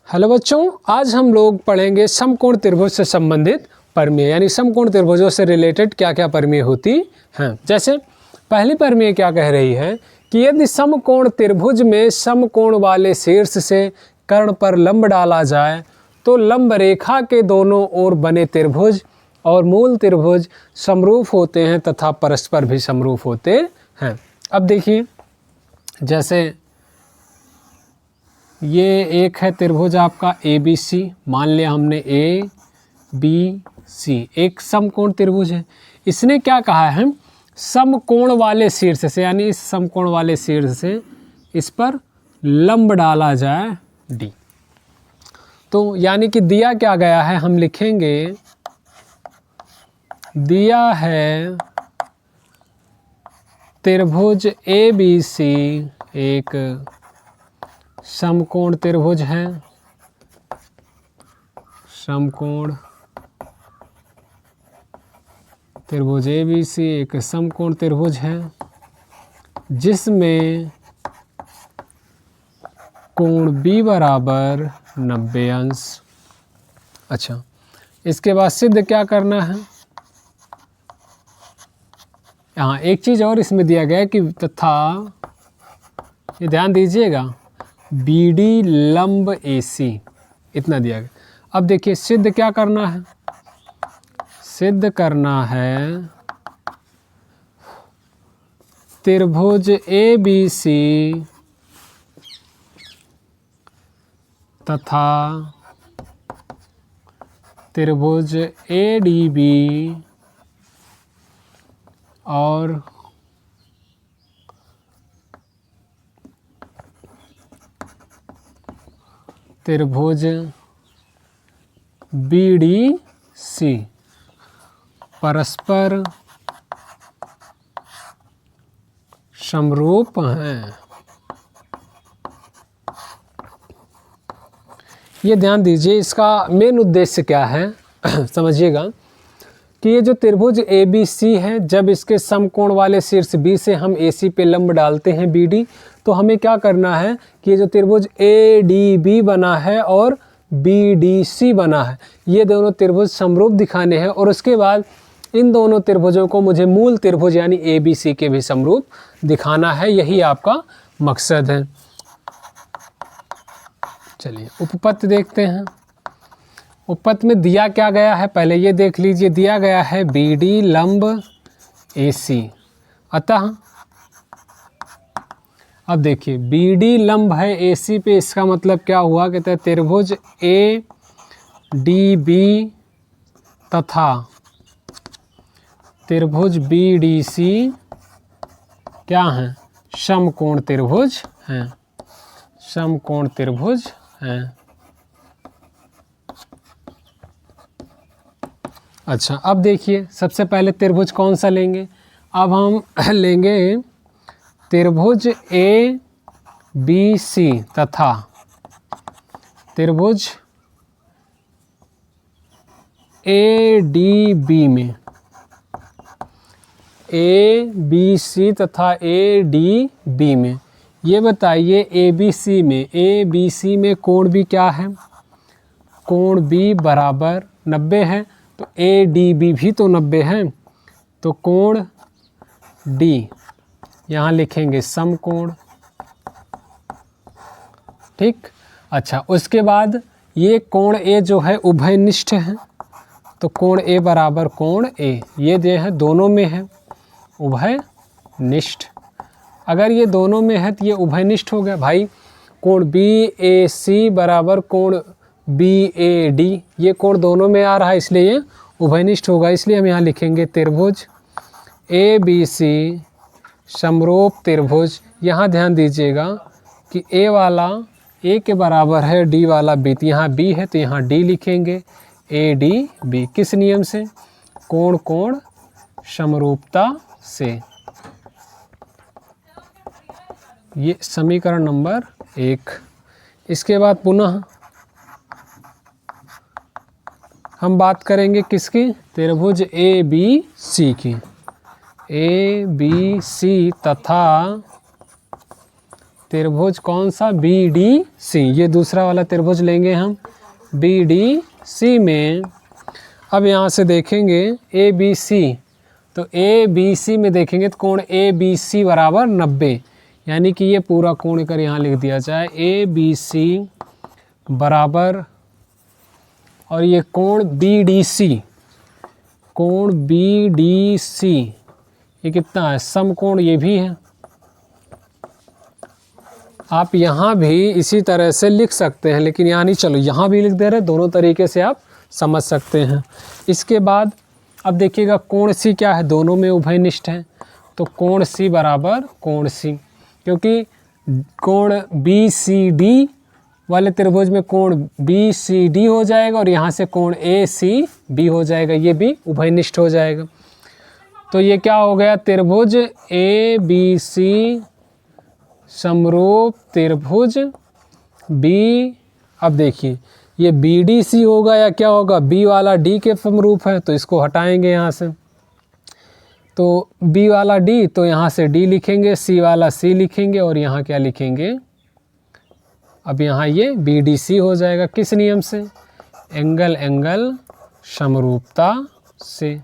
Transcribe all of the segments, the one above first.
Hello बच्चों, आज हम लोग पढ़ेंगे समकोण त्रिभुज से संबंधित प्रमेय, यानी समकोण त्रिभुजों से रिलेटेड क्या क्या प्रमेय होती हैं। जैसे पहली प्रमेय क्या कह रही है कि यदि समकोण त्रिभुज में समकोण वाले शीर्ष से कर्ण पर लंब डाला जाए तो लंब रेखा के दोनों ओर बने त्रिभुज और मूल त्रिभुज समरूप होते हैं तथा परस्पर भी समरूप होते हैं। अब देखिए, जैसे ये एक है त्रिभुज आपका ABC, मान लिया हमने ABC एक समकोण त्रिभुज है। इसने क्या कहा है, समकोण वाले शीर्ष से, यानी इस समकोण वाले शीर्ष से इस पर लंब डाला जाए D। तो यानी कि दिया क्या गया है, हम लिखेंगे दिया है त्रिभुज ABC एक समकोण त्रिभुज है, समकोण त्रिभुज ABC एक समकोण त्रिभुज है जिसमें कोण B बराबर 90 अंश। अच्छा, इसके बाद सिद्ध क्या करना है। यहाँ एक चीज़ और इसमें दिया गया है कि तथा ये ध्यान दीजिएगा BD लंब AC, इतना दिया गया। अब देखिए सिद्ध क्या करना है, सिद्ध करना है त्रिभुज ABC तथा त्रिभुज ADB और त्रिभुज BDC परस्पर समरूप हैं। ये ध्यान दीजिए, इसका मेन उद्देश्य क्या है समझिएगा कि ये जो त्रिभुज ABC है, जब इसके समकोण वाले शीर्ष B से हम AC पे लंब डालते हैं BD, तो हमें क्या करना है कि ये जो त्रिभुज ADB बना है और BDC बना है, ये दोनों त्रिभुज समरूप दिखाने हैं और उसके बाद इन दोनों त्रिभुजों को मुझे मूल त्रिभुज यानी ABC के भी समरूप दिखाना है। यही आपका मकसद है। चलिए उपपत्ति देखते हैं। उपपत्ति में दिया क्या गया है, पहले ये देख लीजिए। दिया गया है BD लंब AC, अतः अब देखिए BD लंब है AC पे, इसका मतलब क्या हुआ, कहते हैं त्रिभुज ADB तथा त्रिभुज BDC क्या हैं, समकोण त्रिभुज हैं, समकोण त्रिभुज हैं। अच्छा, अब देखिए सबसे पहले त्रिभुज कौन सा लेंगे, अब हम लेंगे त्रिभुज ABC तथा त्रिभुज ADB में, ABC तथा ADB में। ये बताइए ABC में कोण B क्या है, कोण B बराबर 90 है, तो ADB भी तो 90 है, तो कोण D यहाँ लिखेंगे समकोण। ठीक। अच्छा, उसके बाद ये कोण A जो है उभयनिष्ठ है, तो कोण A बराबर कोण A, ये जो है दोनों में है उभयनिष्ठ। अगर ये दोनों में है तो ये उभयनिष्ठ हो गया भाई। कोण BAC बराबर कोण BAD, ये कोण दोनों में आ रहा है इसलिए ये उभयनिष्ठ होगा। इसलिए हम यहाँ लिखेंगे त्रिभुज ABC समरूप त्रिभुज। यहाँ ध्यान दीजिएगा कि A वाला A के बराबर है, D वाला B, तो यहाँ B है तो यहाँ D लिखेंगे ADB। किस नियम से, कोण कोण समरूपता से। ये समीकरण नंबर 1। इसके बाद पुनः हम बात करेंगे किसकी, त्रिभुज ABC की। ABC तथा त्रिभुज कौन सा, BDC। ये दूसरा वाला त्रिभुज लेंगे हम BDC में। अब यहाँ से देखेंगे ABC, तो ABC में देखेंगे तो कोण ABC बराबर 90, यानी कि ये पूरा कोण कर यहाँ लिख दिया जाए ABC बराबर, और ये कोण BDC, कोण BDC ये कितना है, समकोण ये भी है। आप यहाँ भी इसी तरह से लिख सकते हैं, लेकिन यहाँ नहीं, चलो यहाँ भी लिख दे रहे, दोनों तरीके से आप समझ सकते हैं। इसके बाद अब देखिएगा कोण C क्या है, दोनों में उभयनिष्ठ है, तो कोण C बराबर कोण C, क्योंकि कोण BCD वाले त्रिभुज में कोण BCD हो जाएगा और यहाँ से कोण ACB हो जाएगा, ये भी उभयनिष्ठ हो जाएगा। तो ये क्या हो गया, त्रिभुज ABC समरूप त्रिभुज B। अब देखिए ये BDC होगा या क्या होगा, B वाला D के समरूप है, तो इसको हटाएंगे यहाँ से, तो B वाला D, तो यहाँ से D लिखेंगे, C वाला C लिखेंगे, और यहाँ क्या लिखेंगे, अब यहाँ ये BDC हो जाएगा। किस नियम से, एंगल एंगल समरूपता से।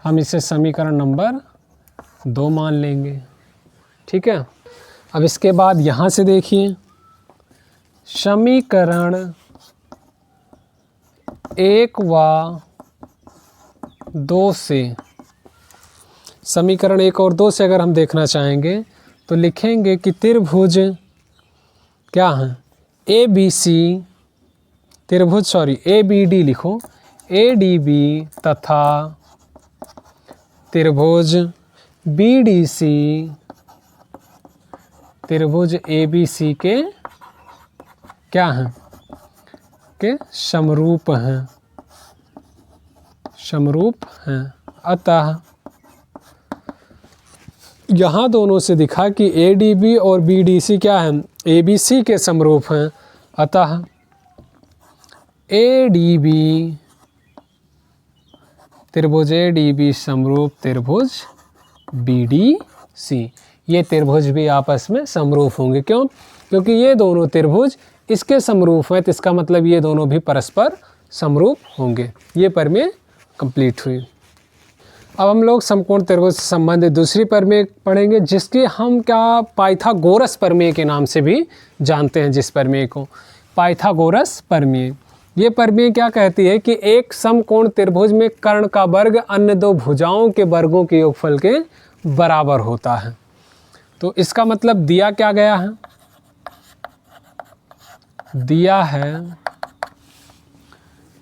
हम इसे समीकरण नंबर 2 मान लेंगे, ठीक है। अब इसके बाद यहाँ से देखिए समीकरण 1 व 2 से, समीकरण 1 और 2 से अगर हम देखना चाहेंगे तो लिखेंगे कि त्रिभुज क्या है, ABC त्रिभुज, सॉरी ABD लिखो, ADB तथा त्रिभुज BDC त्रिभुज ABC के क्या हैं, के समरूप हैं, समरूप हैं। अतः यहाँ दोनों से दिखा कि ADB और BDC क्या हैं, ABC के समरूप हैं। अतः ADB त्रिभुज ADB समरूप त्रिभुज BDC, ये त्रिभुज भी आपस में समरूप होंगे। क्यों, क्योंकि ये दोनों त्रिभुज इसके समरूप हैं, तो इसका मतलब ये दोनों भी परस्पर समरूप होंगे। ये प्रमेय कंप्लीट हुई। अब हम लोग समकोण त्रिभुज से संबंधित दूसरी प्रमेय पढ़ेंगे, जिसके हम क्या पाइथागोरस प्रमेय के नाम से भी जानते हैं। जिस प्रमेय को पाइथागोरस प्रमेय, ये प्रमेय क्या कहती है कि एक समकोण त्रिभुज में कर्ण का वर्ग अन्य दो भुजाओं के वर्गों के योगफल के बराबर होता है। तो इसका मतलब दिया क्या गया है, दिया है,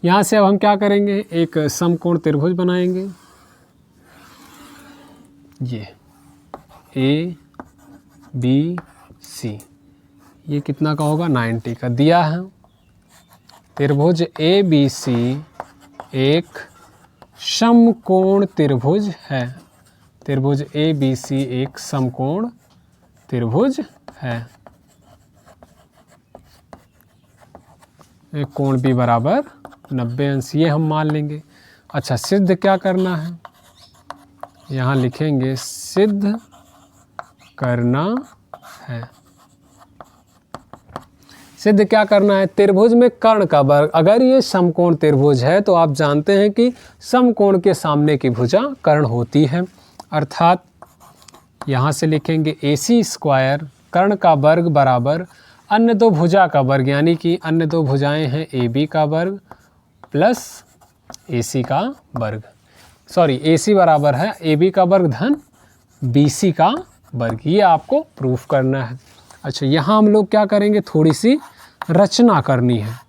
यहाँ से अब हम क्या करेंगे, एक समकोण त्रिभुज बनाएंगे। ये ABC, ये कितना का होगा, 90 का दिया है। त्रिभुज ABC एक समकोण त्रिभुज है, त्रिभुज ABC एक समकोण त्रिभुज है। एक कोण भी बराबर 90 अंश, ये हम मान लेंगे। अच्छा, सिद्ध क्या करना है, यहाँ लिखेंगे सिद्ध करना है। सिद्ध क्या करना है, त्रिभुज में कर्ण का वर्ग, अगर ये समकोण त्रिभुज है तो आप जानते हैं कि समकोण के सामने की भुजा कर्ण होती है। अर्थात यहाँ से लिखेंगे AC स्क्वायर कर्ण का वर्ग बराबर अन्य दो भुजा का वर्ग, यानी कि अन्य दो भुजाएं हैं AB का वर्ग प्लस AC का वर्ग, सॉरी AC बराबर है AB का वर्ग धन BC का वर्ग। ये आपको प्रूफ करना है। अच्छा, यहाँ हम लोग क्या करेंगे, थोड़ी सी रचना करनी है।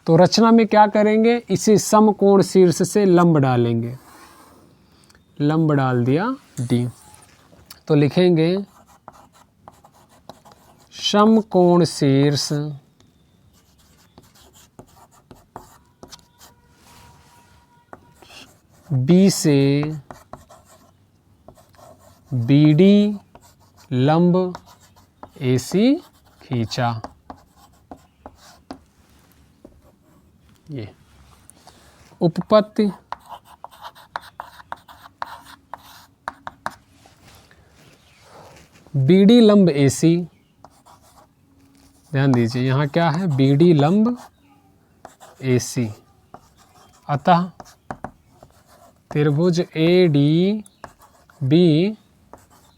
तो रचना में क्या करेंगे, इसी समकोण शीर्ष से लंब डालेंगे, लंब डाल दिया D, तो लिखेंगे समकोण शीर्ष B से BD लंब AC खींचा। ये उपपत्ति, बी डी लंब ए सी, ध्यान दीजिए यहाँ क्या है, बी डी लंब ए सी, अतः त्रिभुज ए डी बी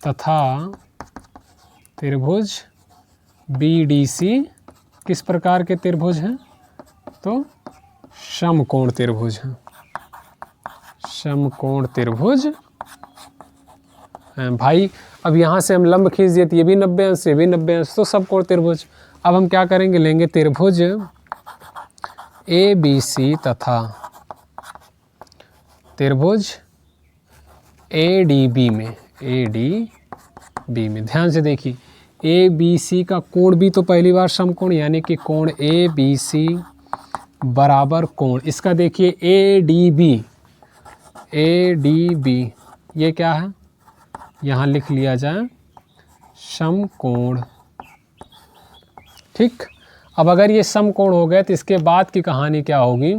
तथा त्रिभुज बी डी सी किस प्रकार के त्रिभुज हैं, तो समकोण त्रिभुज हैं, समकोण त्रिभुज हैं भाई। अब यहाँ से हम लंब खींच दिए तो ये भी 90 अंश, ये भी 90 अंश, तो समकोण त्रिभुज। अब हम क्या करेंगे, लेंगे त्रिभुज ए बी सी तथा त्रिभुज ए डी बी में, ए डी बी में ध्यान से देखिए, ए बी सी का कोण भी तो पहली बार समकोण, यानी कि कोण ए बी सी बराबर कोण, इसका देखिए a d b, A d b ये क्या है, यहाँ लिख लिया जाए समकोण। ठीक, अब अगर ये समकोण हो गए तो इसके बाद की कहानी क्या होगी।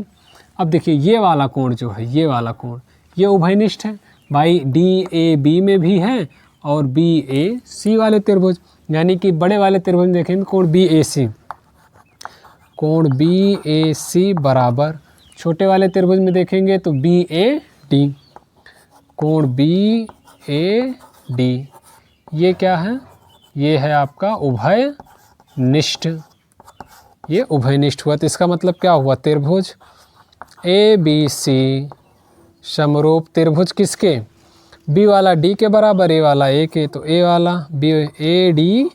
अब देखिए ये वाला कोण जो है, ये वाला कोण, ये उभयनिष्ठ है भाई, डी ए बी में भी है और बी ए सी वाले त्रिभुज, यानी कि बड़े वाले त्रिभुज में देखेंगे कोण बी ए सी, कोण बी ए सी बराबर छोटे वाले त्रिभुज में देखेंगे तो बी ए डी, कोण बी ए डी ये क्या है, ये है आपका उभयनिष्ठ, ये उभयनिष्ठ हुआ। तो इसका मतलब क्या हुआ, त्रिभुज ए बी सी समरूप त्रिभुज किसके, बी वाला डी के बराबर, ए वाला ए के, तो ए वाला बी ए डी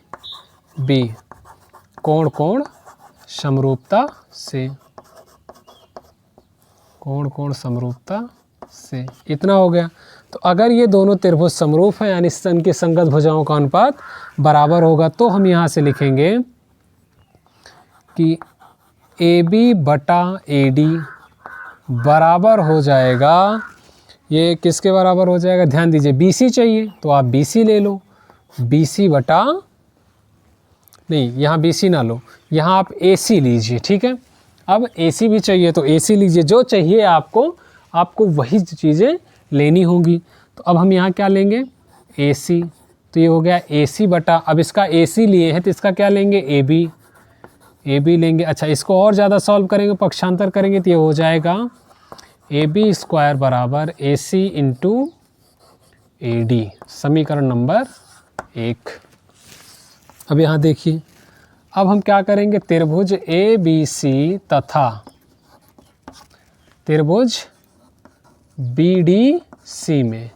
बी कोण कोण समरूपता से, कोण कोण समरूपता से, इतना हो गया। तो अगर ये दोनों त्रिभुज समरूप हैं यानी इनकी संगत भुजाओं का अनुपात बराबर होगा, तो हम यहाँ से लिखेंगे कि ए बी बटा ए डी बराबर हो जाएगा, ये किसके बराबर हो जाएगा, ध्यान दीजिए बी सी चाहिए तो आप बी सी ले लो, बी सी बटा, नहीं यहाँ बी सी ना लो, यहाँ आप ए सी लीजिए, ठीक है। अब ए सी भी चाहिए तो ए सी लीजिए, जो चाहिए आपको वही चीज़ें लेनी होंगी। तो अब हम यहाँ क्या लेंगे, ए सी, तो ये हो गया ए सी बटा, अब इसका ए सी लिए हैं तो इसका क्या लेंगे, ए बी लेंगे। अच्छा, इसको और ज़्यादा सॉल्व करेंगे, पक्षांतर करेंगे तो ये हो जाएगा ए बी स्क्वायर बराबर ए सी इंटू ए डी, समीकरण नंबर 1। अब यहाँ देखिए, अब हम क्या करेंगे, त्रिभुज ए बी सी तथा त्रिभुज बी डी सी में,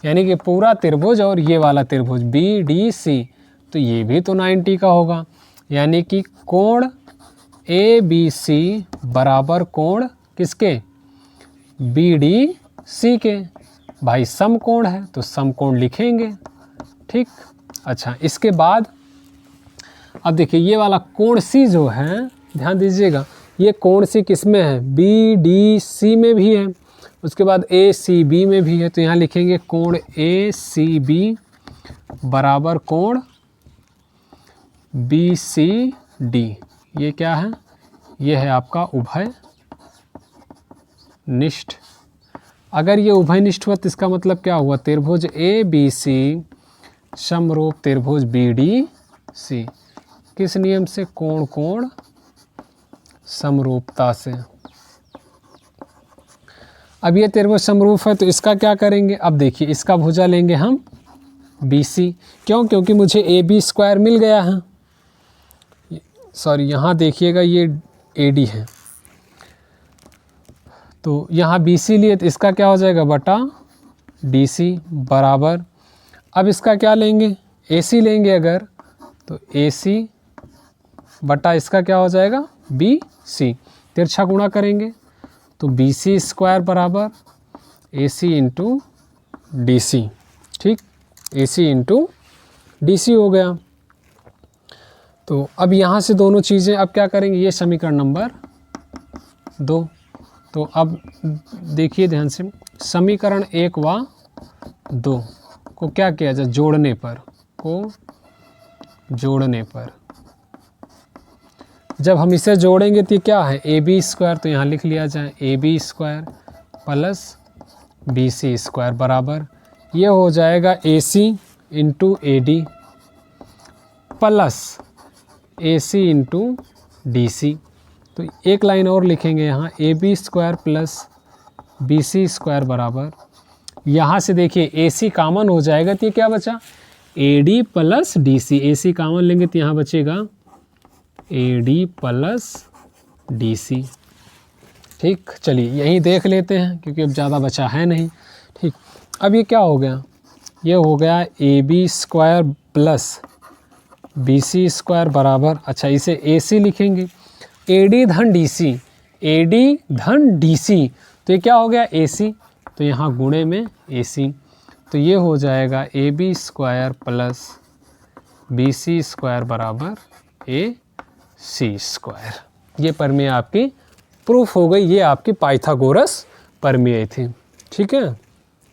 यानी कि पूरा त्रिभुज और ये वाला त्रिभुज बी डी सी, तो ये भी तो 90 का होगा, यानी कि कोण ए बी सी बराबर कोण किसके, बी डी सी के, भाई समकोण है तो समकोण लिखेंगे, ठीक। अच्छा, इसके बाद अब देखिए ये वाला कोण सी जो है, ध्यान दीजिएगा, ये कोण सी किस में है, बी डी सी में भी है, उसके बाद ए सी बी में भी है, तो यहाँ लिखेंगे कोण ए सी बी बराबर कोण बी सी डी, ये क्या है, ये है आपका उभयनिष्ठ। अगर ये उभयनिष्ठ हुआ तो इसका मतलब क्या हुआ, त्रिभुज ए बी सी समरूप त्रिभुज बी डी सी, किस नियम से, कोण कोण समरूपता से। अब ये त्रिभुज समरूप है तो इसका क्या करेंगे, अब देखिए इसका भुजा लेंगे हम बी सी, क्यों, क्योंकि मुझे ए बी स्क्वायर मिल गया है, सॉरी यहाँ देखिएगा ये ए डी है, तो यहाँ बी सी लिए तो इसका क्या हो जाएगा बटा डी सी बराबर, अब इसका क्या लेंगे, ए सी लेंगे अगर, तो ए सी बटा इसका क्या हो जाएगा बी सी, तिरछा गुणा करेंगे तो बी सी स्क्वायर बराबर ए सी इंटू डी सी, ठीक, ए सी इंटू डी सी हो गया। तो अब यहाँ से दोनों चीज़ें अब क्या करेंगे, ये समीकरण नंबर 2। तो अब देखिए ध्यान से, समीकरण 1 व 2 को क्या किया जाए, जोड़ने पर जब हम इसे जोड़ेंगे तो क्या है, ए बी स्क्वायर, तो यहाँ लिख लिया जाए A B square plus B C square बराबर, ये हो जाएगा A C into A D, plus AC into DC। तो एक लाइन और लिखेंगे यहाँ, AB square plus BC square बराबर, यहाँ से देखिए AC कॉमन हो जाएगा तो ये क्या बचा, AD plus DC। AC common लेंगे तो यहाँ बचेगा AD प्लस DC। ठीक, चलिए यहीं देख लेते हैं क्योंकि अब ज़्यादा बचा है नहीं। ठीक, अब ये क्या हो गया, ये हो गया AB square plus BC square बराबर, अच्छा इसे AC लिखेंगे, AD धन DC, AD धन DC, तो ये क्या हो गया AC, तो यहाँ गुणे में AC, तो ये हो जाएगा AB square plus BC square बराबर AC स्क्वायर। ये प्रमेय आपकी प्रूफ हो गई, ये आपकी पाइथागोरस प्रमेय थी। ठीक है,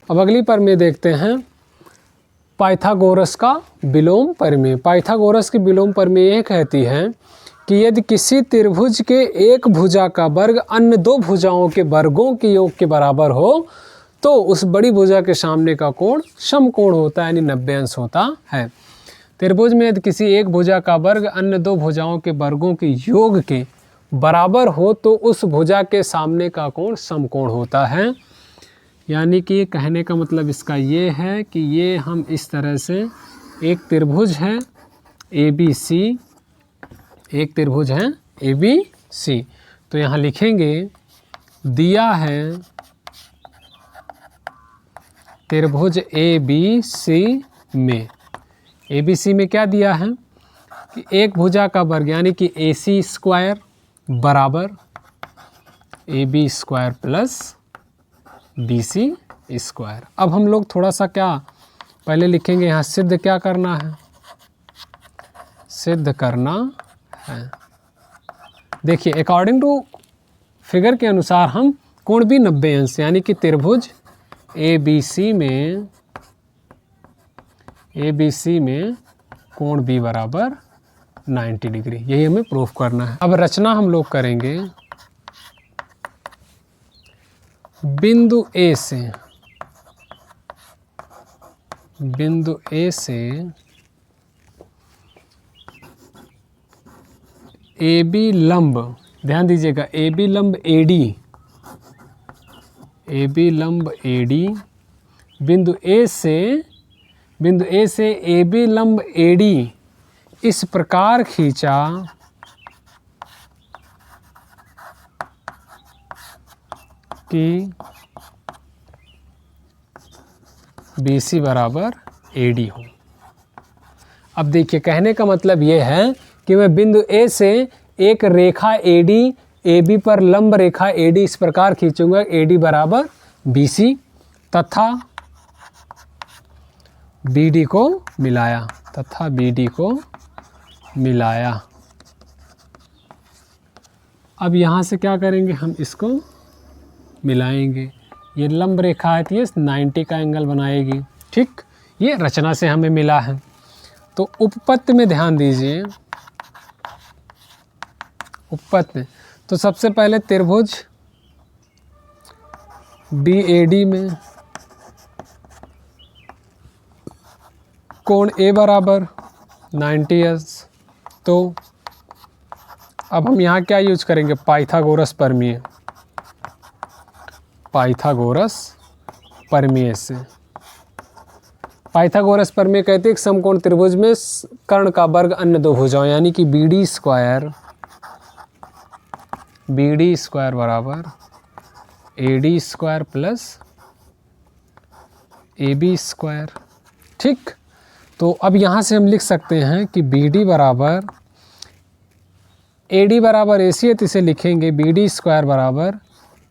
अब अगली प्रमेय देखते हैं, पाइथागोरस का विलोम प्रमेय। पाइथागोरस की विलोम प्रमेय ये कहती है कि यदि किसी त्रिभुज के एक भुजा का वर्ग अन्य दो भुजाओं के वर्गों के योग के बराबर हो तो उस बड़ी भुजा के सामने का कोण समकोण होता है, यानी 90 अंश होता है। त्रिभुज में यदि किसी एक भुजा का वर्ग अन्य दो भुजाओं के वर्गों के योग के बराबर हो तो उस भुजा के सामने का कोण समकोण होता है। यानी कि कहने का मतलब इसका ये है कि ये हम इस तरह से, एक त्रिभुज है ABC, एक त्रिभुज है ABC, तो यहाँ लिखेंगे दिया है त्रिभुज ABC में, ABC में क्या दिया है कि एक भुजा का वर्ग यानी कि AC स्क्वायर बराबर AB square plus BC square. अब हम लोग थोड़ा सा क्या पहले लिखेंगे, यहाँ सिद्ध क्या करना है, सिद्ध करना है। देखिए अकॉर्डिंग टू फिगर के अनुसार हम कोण भी 90 अंश, यानी कि त्रिभुज ABC में कोण B बराबर 90 डिग्री, यही हमें प्रूफ करना है। अब रचना हम लोग करेंगे, बिंदु A से AB लंब, ध्यान दीजिएगा AB लंब AD, बिंदु A से AB लंब AD इस प्रकार खींचा कि BC बराबर AD हो। अब देखिए कहने का मतलब ये है कि मैं बिंदु A से एक रेखा AD AB पर लंब रेखा AD इस प्रकार खींचूंगा AD बराबर BC तथा BD को मिलाया, अब यहाँ से क्या करेंगे, हम इसको मिलाएंगे, ये लंब रेखा है तो ये 90 का एंगल बनाएगी। ठीक, ये रचना से हमें मिला है। तो उपपत्ति में ध्यान दीजिए, उपपत्ति में तो सबसे पहले त्रिभुज BAD में कोण A बराबर 90 अंश, तो अब हम यहाँ क्या यूज करेंगे, पाइथागोरस प्रमेय, से पाइथागोरस प्रमेय कहते हैं कि समकोण त्रिभुज में कर्ण का वर्ग अन्य दो भुजाओं यानी कि BD स्क्वायर बराबर AD square plus AB square. ठीक, तो अब यहाँ से हम लिख सकते हैं कि BD बराबर AD बराबर AC है तो इसे लिखेंगे BD स्क्वायर बराबर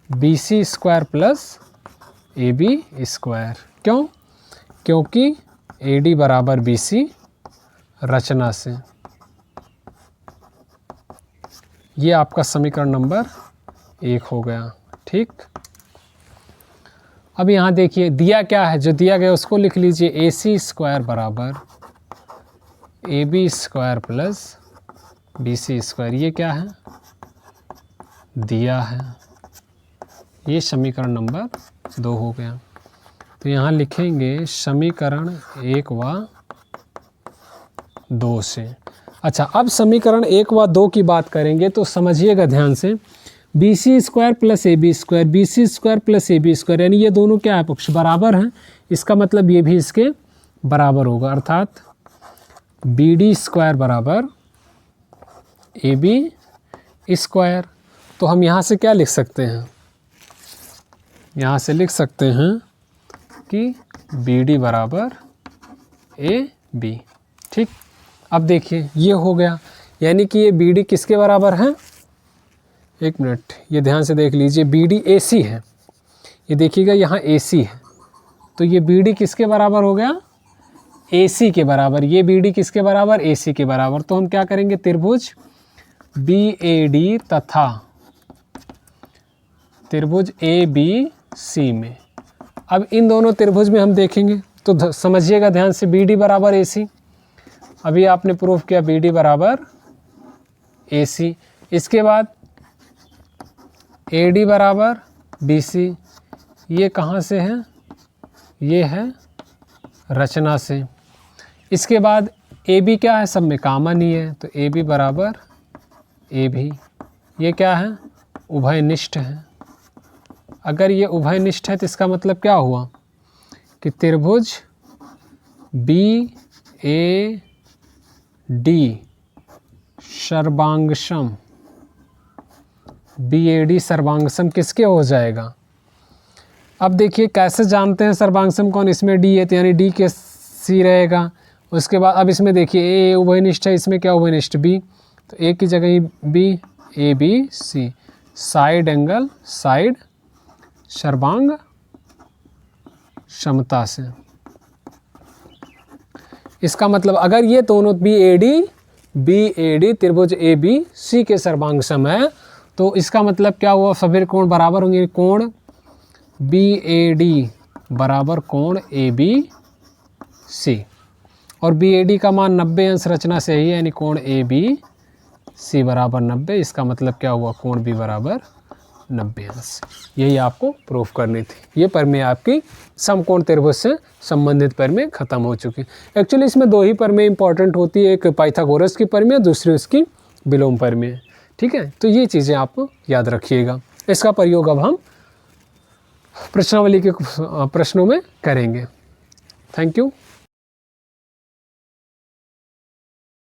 BC square plus AB square. क्यों, क्योंकि AD बराबर BC रचना से। ये आपका समीकरण नंबर 1 हो गया। ठीक, अब यहाँ देखिए दिया क्या है, जो दिया गया उसको लिख लीजिए, AC स्क्वायर बराबर AB square plus BC square. ये क्या है, दिया है, ये समीकरण नंबर 2 हो गया। तो यहाँ लिखेंगे समीकरण 1 व 2 से अच्छा, अब समीकरण 1 व 2 की बात करेंगे तो समझिएगा ध्यान से। B C square plus a B square, b C square plus a B square, यानी ये दोनों क्या है, पक्ष बराबर हैं। इसका मतलब ये भी इसके बराबर होगा, अर्थात बी डी स्क्वायर बराबर ए बी स्क्वायर। तो हम यहाँ से क्या लिख सकते हैं, यहाँ से लिख सकते हैं कि बी डी बराबर ए बी। ठीक, अब देखिए ये हो गया, यानी कि ये बी डी किसके बराबर है, एक मिनट ये ध्यान से देख लीजिए, बी डी ए सी है, ये देखिएगा यहाँ ए सी है, तो ये बी डी किसके बराबर हो गया, ए सी के बराबर। ये बी डी किसके बराबर, ए सी के बराबर। तो हम क्या करेंगे, त्रिभुज बी ए डी तथा त्रिभुज ए बी सी में, अब इन दोनों त्रिभुज में हम देखेंगे तो समझिएगा ध्यान से, बी डी बराबर ए सी, अभी आपने प्रूफ किया बी डी बराबर ए सी। इसके बाद ए डी बराबर बी सी, ये कहाँ से है, ये है रचना से। इसके बाद ए बी क्या है, सब में कॉमन ही है, तो ए बी बराबर ए भी, ये क्या है, उभयनिष्ठ है। अगर ये उभयनिष्ठ है तो इसका मतलब क्या हुआ कि त्रिभुज बी ए डी सर्वांगसम, बी ए डी सर्वांगसम किसके हो जाएगा। अब देखिए कैसे जानते हैं सर्वांगसम कौन, इसमें डी है तो यानी डी के सी रहेगा। उसके बाद अब इसमें देखिए ए उभयनिष्ठ है, इसमें क्या उभयनिष्ठ बी, तो ए की जगह b, a b c, side angle side सर्वांग समता से। इसका मतलब अगर ये दोनों बी ए डी त्रिभुज ए बी सी के सर्वांगसम है तो इसका मतलब क्या हुआ, सभी कोण बराबर होंगे। कोण बी ए डी बराबर कोण ए बी सी, और बी ए डी का मान 90 अंश रचना से ही है, यानी कोण ए बी सी बराबर 90। इसका मतलब क्या हुआ, कोण बी बराबर 90 अंश। यही आपको प्रूफ करनी थी। ये प्रमेय आपकी समकोण त्रिभुज से संबंधित प्रमेय खत्म हो चुकी। एक्चुअली इसमें दो ही प्रमेय इंपॉर्टेंट होती है, एक पाइथागोरस की प्रमेय, दूसरी उसकी विलोम प्रमेय। ठीक है, तो ये चीज़ें आप याद रखिएगा। इसका प्रयोग अब हम प्रश्नावली के प्रश्नों में करेंगे। Thank you.